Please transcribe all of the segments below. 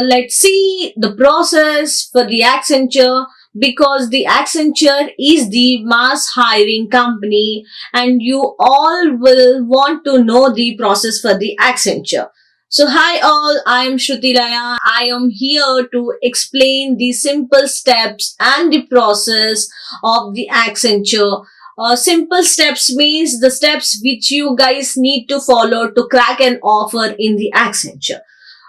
let's see the process for the Accenture, because the Accenture is the mass hiring company and you all will want to know the process for the Accenture. So hi all, I am Shrutilaya. I am here to explain the simple steps and the process of the Accenture. Simple steps means the steps which you guys need to follow to crack an offer in the Accenture.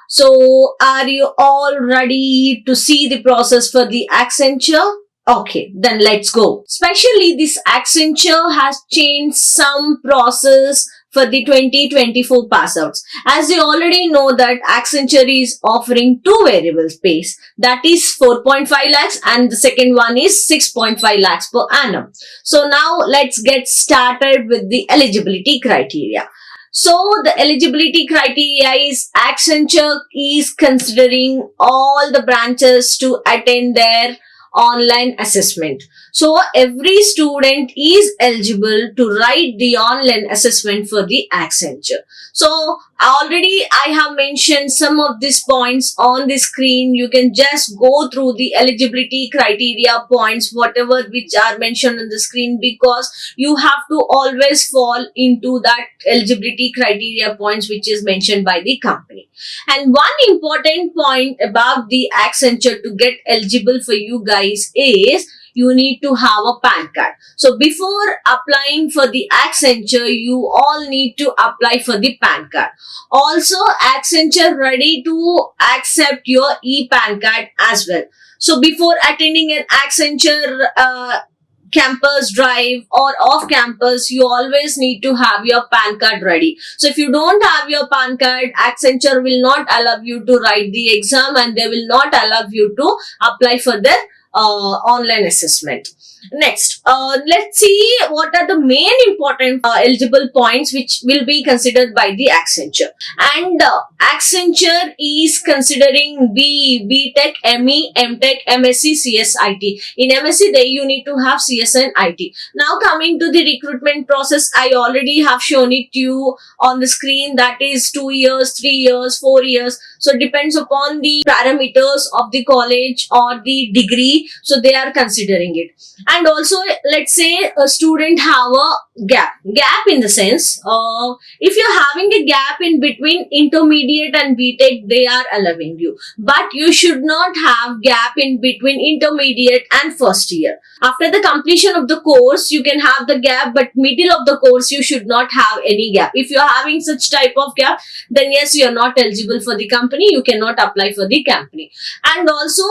So are you all ready to see the process for the Accenture? Okay, then let's go. Especially this Accenture has changed some process for the 2024 Passouts. As you already know that Accenture is offering two variable pays, that is 4.5 lakhs and the second one is 6.5 lakhs per annum. So now let's get started with the eligibility criteria. So the eligibility criteria is Accenture is considering all the branches to attend their online assessment. So every student is eligible to write the online assessment for the Accenture. So already I have mentioned some of these points on the screen. You can just go through the eligibility criteria points, whatever which are mentioned on the screen, because you have to always fall into that eligibility criteria points which is mentioned by the company. And one important point about the Accenture to get eligible for you guys is you need to have a PAN card. So before applying for the Accenture, you all need to apply for the PAN card. Also, Accenture ready to accept your e-PAN card as well. So before attending an Accenture campus drive or off campus, you always need to have your PAN card ready. So if you don't have your PAN card, Accenture will not allow you to write the exam and they will not allow you to apply for their online assessment. Next, let's see what are the main important eligible points which will be considered by the Accenture. And Accenture is considering BE, BTech, ME, MTech, MSc, CS, IT. In MSc, you need to have CS and IT. Now coming to the recruitment process, I already have shown it to you on the screen. That is 2 years, 3 years, 4 years. So it depends upon the parameters of the college or the degree. So they are considering it. And also, let's say a student have a gap in the sense, if you're having a gap in between intermediate and BTech, they are allowing you. But you should not have gap in between intermediate and first year. After the completion of the course, you can have the gap, but middle of the course, you should not have any gap. If you're having such type of gap, then yes, you're not eligible for the company. You cannot apply for the company. And also,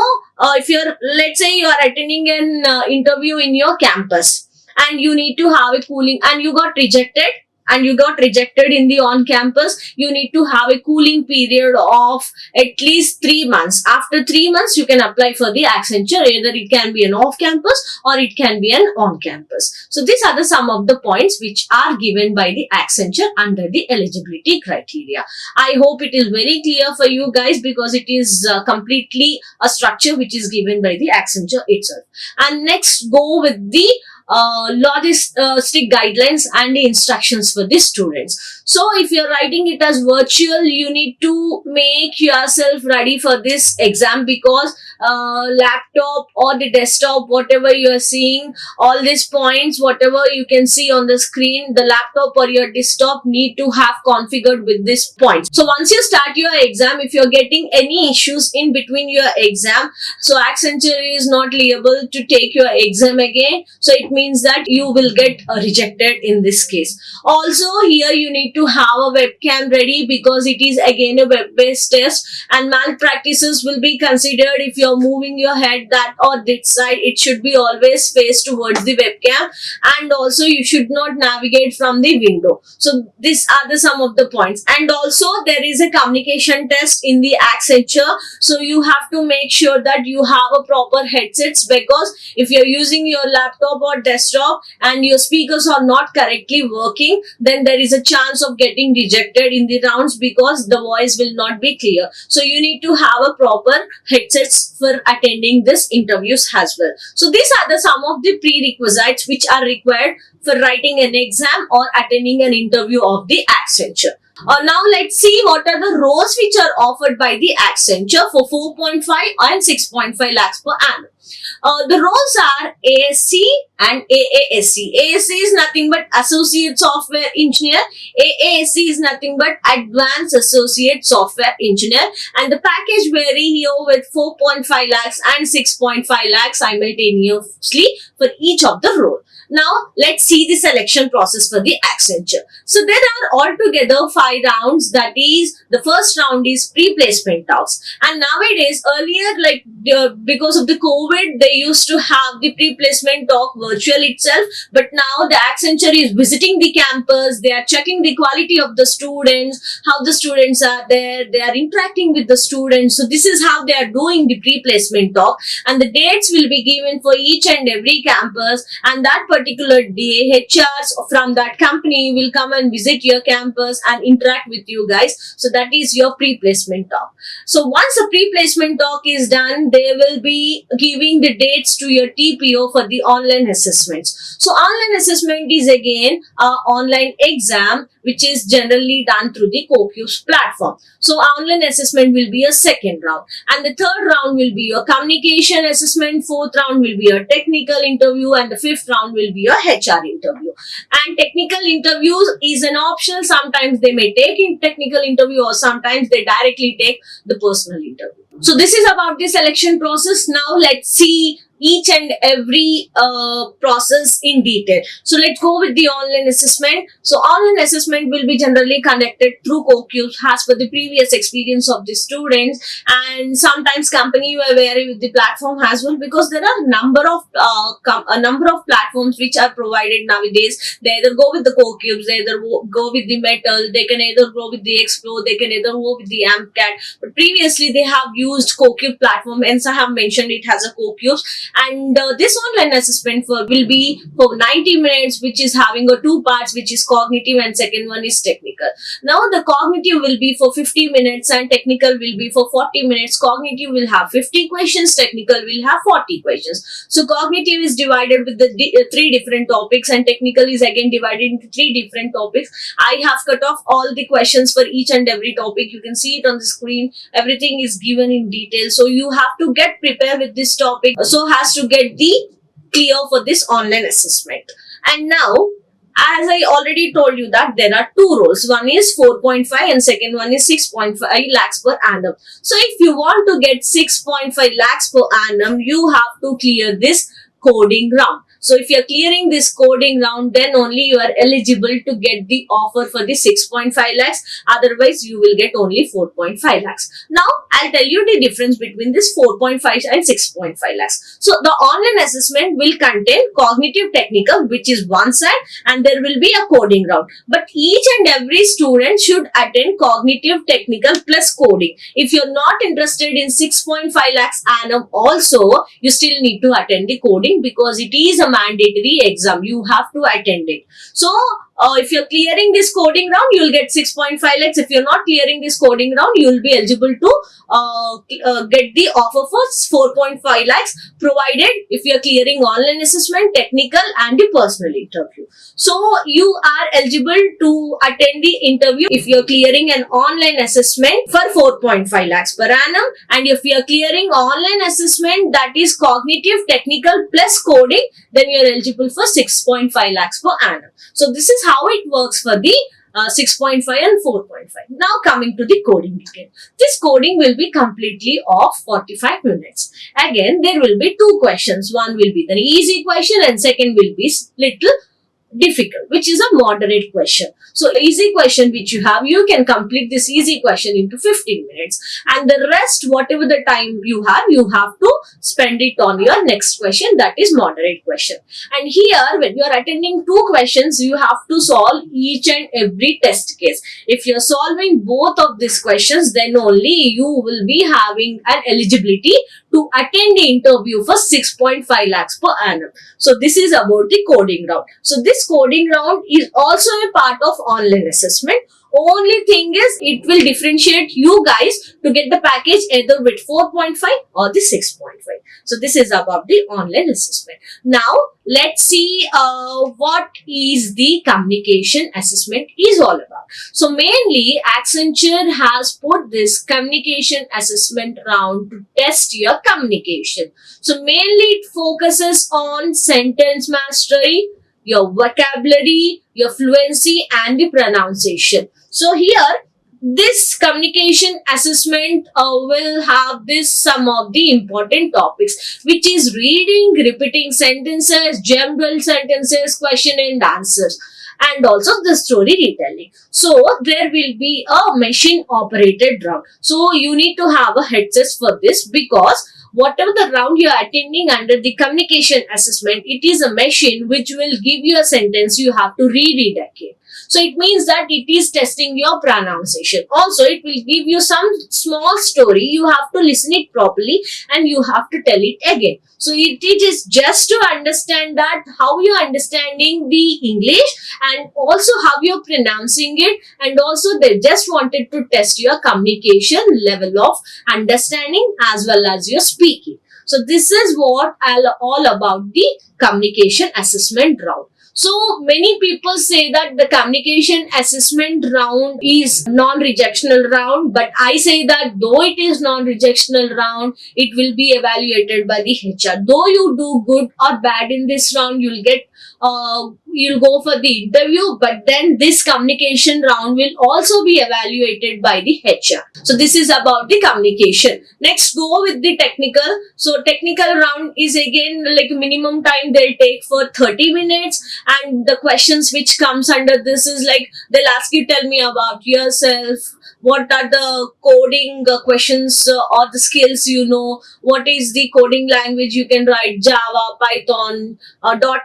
if you're, let's say you are attending an interview in your campus and you need to have a cooling and you got rejected in the on campus, you need to have a cooling period of at least 3 months. After 3 months, you can apply for the Accenture. Either it can be an off campus or it can be an on campus. So these are the some of the points which are given by the Accenture under the eligibility criteria. I hope it is very clear for you guys because it is completely a structure which is given by the Accenture itself. And next, go with the logistic guidelines and the instructions for the students. So if you're writing it as virtual, you need to make yourself ready for this exam because laptop or the desktop, whatever you are seeing, all these points, whatever you can see on the screen, the laptop or your desktop need to have configured with these points. So once you start your exam, if you're getting any issues in between your exam, so Accenture is not liable to take your exam again. So it means that you will get rejected in this case. Also, here you need to have a webcam ready because it is again a web-based test and malpractices will be considered if you're moving your head that or this side. It should be always faced towards the webcam, and also you should not navigate from the window. So these are the some of the points. And also there is a communication test in the Accenture. So you have to make sure that you have a proper headsets because if you're using your laptop or desktop and your speakers are not correctly working, then there is a chance of getting rejected in the rounds because the voice will not be clear. So you need to have a proper headsets for attending this interviews as well. So these are the some of the prerequisites which are required for writing an exam or attending an interview of the Accenture. Now let's see what are the roles which are offered by the Accenture for 4.5 and 6.5 lakhs per annum. The roles are ASC and AASC. ASC is nothing but Associate Software Engineer. AASC is nothing but Advanced Associate Software Engineer. And the package vary here with 4.5 lakhs and 6.5 lakhs simultaneously for each of the role. Now, let's see the selection process for the Accenture. So, there are altogether 5 rounds. That is, the first round is pre-placement talks. And nowadays, earlier, because of the COVID, they used to have the pre-placement talk virtual itself. But now, the Accenture is visiting the campus. They are checking the quality of the students, how the students are there. They are interacting with the students. So, this is how they are doing the pre-placement talk. And the dates will be given for each and every campus. And that particular day, HRs from that company will come and visit your campus and interact with you guys. So that is your pre-placement talk. So once a pre-placement talk is done, they will be giving the dates to your TPO for the online assessments. So online assessment is again an online exam which is generally done through the CoCubes platform. So online assessment will be a second round. And the third round will be your communication assessment, fourth round will be your technical interview, and the fifth round will be your HR interview. And technical interviews is an option. Sometimes they may take in technical interview or sometimes they directly take the personal interview. So this is about the selection process. Now let's see each and every process in detail. So let's go with the online assessment. So online assessment will be generally conducted through CoCubes as per the previous experience of the students, and sometimes company will vary with the platform as well, because there are a number of platforms which are provided nowadays. They either go with the CoCubes, they either go with the Metal, they can either go with the Explore, they can either go with the AmpCat. But previously they have used CoCube platform, hence I have mentioned it has a CoCubes. And this online assessment will be for 90 minutes, which is having two parts, which is cognitive and second one is technical. Now the cognitive will be for 50 minutes and technical will be for 40 minutes. Cognitive will have 50 questions, technical will have 40 questions. So cognitive is divided with the 3 different topics, and technical is again divided into 3 different topics. I have cut off all the questions for each and every topic. You can see it on the screen. Everything is given in detail. So you have to get prepared with this topic, so has to get the clear for this online assessment. And now, as I already told you that there are 2 roles. One is 4.5 and second one is 6.5 lakhs per annum. So if you want to get 6.5 lakhs per annum, you have to clear this coding round. So if you're clearing this coding round, then only you are eligible to get the offer for the 6.5 lakhs. Otherwise, you will get only 4.5 lakhs. Now, I'll tell you the difference between this 4.5 and 6.5 lakhs. So the online assessment will contain cognitive technical, which is one side, and there will be a coding round. But each and every student should attend cognitive technical plus coding. If you're not interested in 6.5 lakhs annum also, you still need to attend the coding, because it is a mandatory exam. You have to attend it. So if you're clearing this coding round, you'll get 6.5 lakhs. If you're not clearing this coding round, you'll be eligible to get the offer for 4.5 lakhs, provided if you're clearing online assessment, technical and the personal interview. So you are eligible to attend the interview if you're clearing an online assessment for 4.5 lakhs per annum, and if you're clearing online assessment that is cognitive technical plus coding, then you're eligible for 6.5 lakhs per annum. So this is how it works for the 6.5 and 4.5. Now coming to the coding detail. This coding will be completely of 45 minutes. Again, there will be 2 questions. One will be the easy question and second will be little difficult, which is a moderate question. So easy question which you can complete this easy question into 15 minutes, and the rest, whatever the time you have to spend it on your next question, that is moderate question. And here, when you are attending 2 questions, you have to solve each and every test case. If you are solving both of these questions, then only you will be having an eligibility to attend the interview for 6.5 lakhs per annum. So this is about the coding round. So this coding round is also a part of online assessment. Only thing is it will differentiate you guys to get the package either with 4.5 or the 6.5. So this is about the online assessment. Now let's see what is the communication assessment is all about. So mainly Accenture has put this communication assessment round to test your communication. So mainly it focuses on sentence mastery, your vocabulary, your fluency and the pronunciation. So here this communication assessment will have this some of the important topics, which is reading, repeating sentences, general sentences, question and answers, and also the story retelling. So there will be a machine operated round. So you need to have a headset for this, because whatever the round you are attending under the communication assessment, it is a machine which will give you a sentence, you have to read it again. So it means that it is testing your pronunciation. Also, it will give you some small story. You have to listen it properly and you have to tell it again. So it is just to understand that how you are understanding the English and also how you are pronouncing it. And also they just wanted to test your communication level of understanding as well as your speaking. So this is what all about the communication assessment round. So many people say that the communication assessment round is non-rejectional round, but I say that though it is non-rejectional round, it will be evaluated by the HR. Though you do good or bad in this round, you'll go for the interview, but then this communication round will also be evaluated by the HR. So this is about the communication. Next, go with the technical. So technical round is again like minimum time they'll take for 30 minutes, and the questions which comes under this is like they'll ask you, tell me about yourself, what are the coding questions or the skills you know, what is the coding language you can write, Java, Python,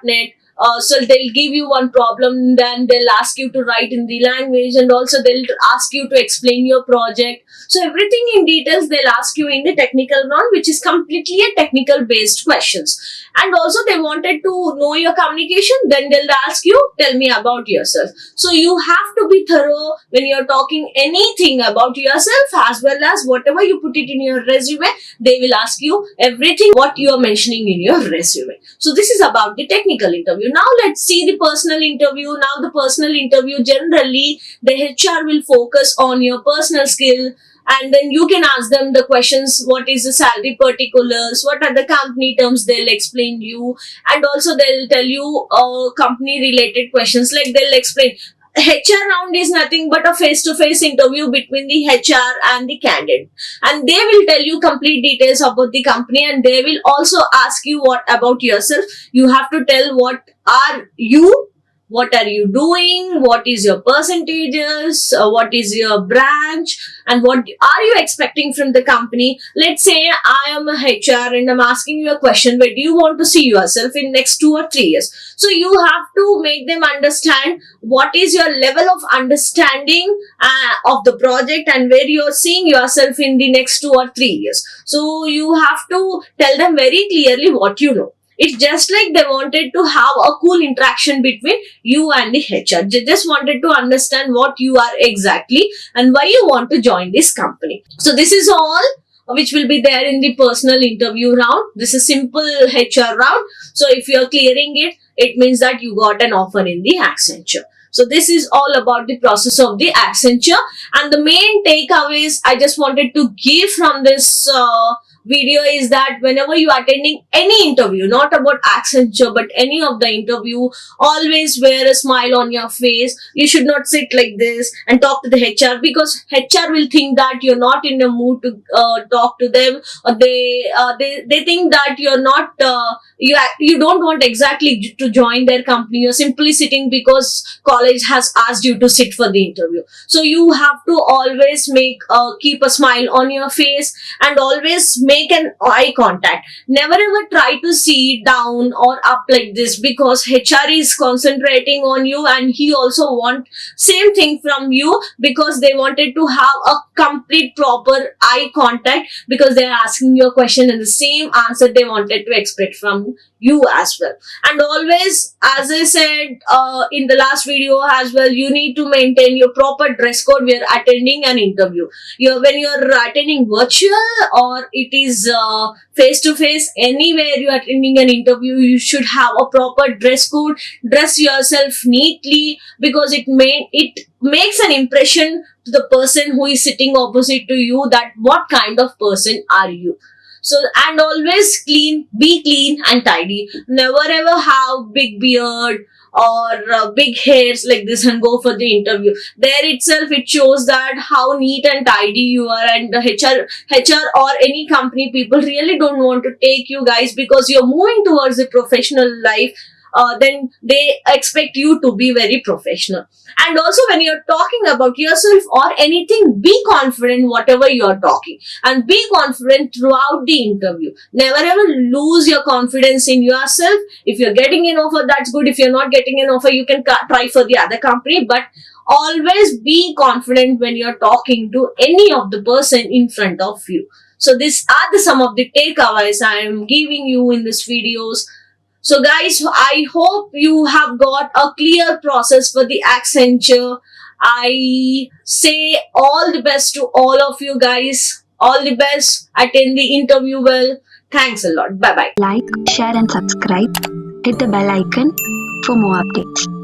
.NET. So they'll give you one problem, then they'll ask you to write in the language, and also they'll ask you to explain your project. So everything in details they'll ask you in the technical round, which is completely a technical based questions. And also they wanted to know your communication, then they'll ask you, tell me about yourself. So you have to be thorough when you're talking anything about yourself, as well as whatever you put it in your resume, they will ask you everything what you are mentioning in your resume. So this is about the technical interview. Now let's see the personal interview. Now the personal interview, generally the HR will focus on your personal skill, and then you can ask them the questions, what is the salary particulars, what are the company terms, they'll explain you, and also they'll tell you company related questions, like they'll explain. HR round is nothing but a face-to-face interview between the HR and the candidate, and they will tell you complete details about the company, and they will also ask you what about yourself. You have to tell what are you doing, what is your percentages, what is your branch, and what are you expecting from the company. Let's say I am a HR and I'm asking you a question, where do you want to see yourself in next 2 or 3 years? So you have to make them understand what is your level of understanding of the project, and where you are seeing yourself in the next 2 or 3 years. So you have to tell them very clearly what you know. It's just like they wanted to have a cool interaction between you and the HR. They just wanted to understand what you are exactly and why you want to join this company. So this is all which will be there in the personal interview round. This is simple HR round. So if you are clearing it, it means that you got an offer in the Accenture. So this is all about the process of the Accenture, and the main takeaways I just wanted to give from this video is that whenever you are attending any interview, not about Accenture but any of the interview, always wear a smile on your face. You should not sit like this and talk to the HR, because HR will think that you're not in a mood to talk to them, or they think that you're not you don't want exactly to join their company. You're simply sitting because college has asked you to sit for the interview. So you have to always keep a smile on your face, and always make an eye contact. Never ever try to see down or up like this, because HR is concentrating on you and he also want same thing from you, because they wanted to have a complete proper eye contact, because they are asking you a question and the same answer they wanted to expect from you as well. And always, as I said in the last video as well, you need to maintain your proper dress code when you're attending an interview. When you're attending virtual or it is face to face, anywhere you're attending an interview, you should have a proper dress code. Dress yourself neatly, because it makes an impression to the person who is sitting opposite to you, that what kind of person are you. So, and always be clean and tidy. Never ever have big beard or big hairs like this and go for the interview. There itself, it shows that how neat and tidy you are, and the HR or any company people really don't want to take you guys, because you're moving towards the professional life. Then they expect you to be very professional. And also, when you're talking about yourself or anything, be confident whatever you're talking, and be confident throughout the interview. Never ever lose your confidence in yourself. If you're getting an offer, that's good. If you're not getting an offer, you can try for the other company, but always be confident when you're talking to any of the person in front of you. So these are some of the takeaways I am giving you in this videos. So guys, I hope you have got a clear process for the Accenture. I say all the best to all of you guys. All the best. Attend the interview well. Thanks a lot. Bye bye. Like, share and subscribe. Hit the bell icon for more updates.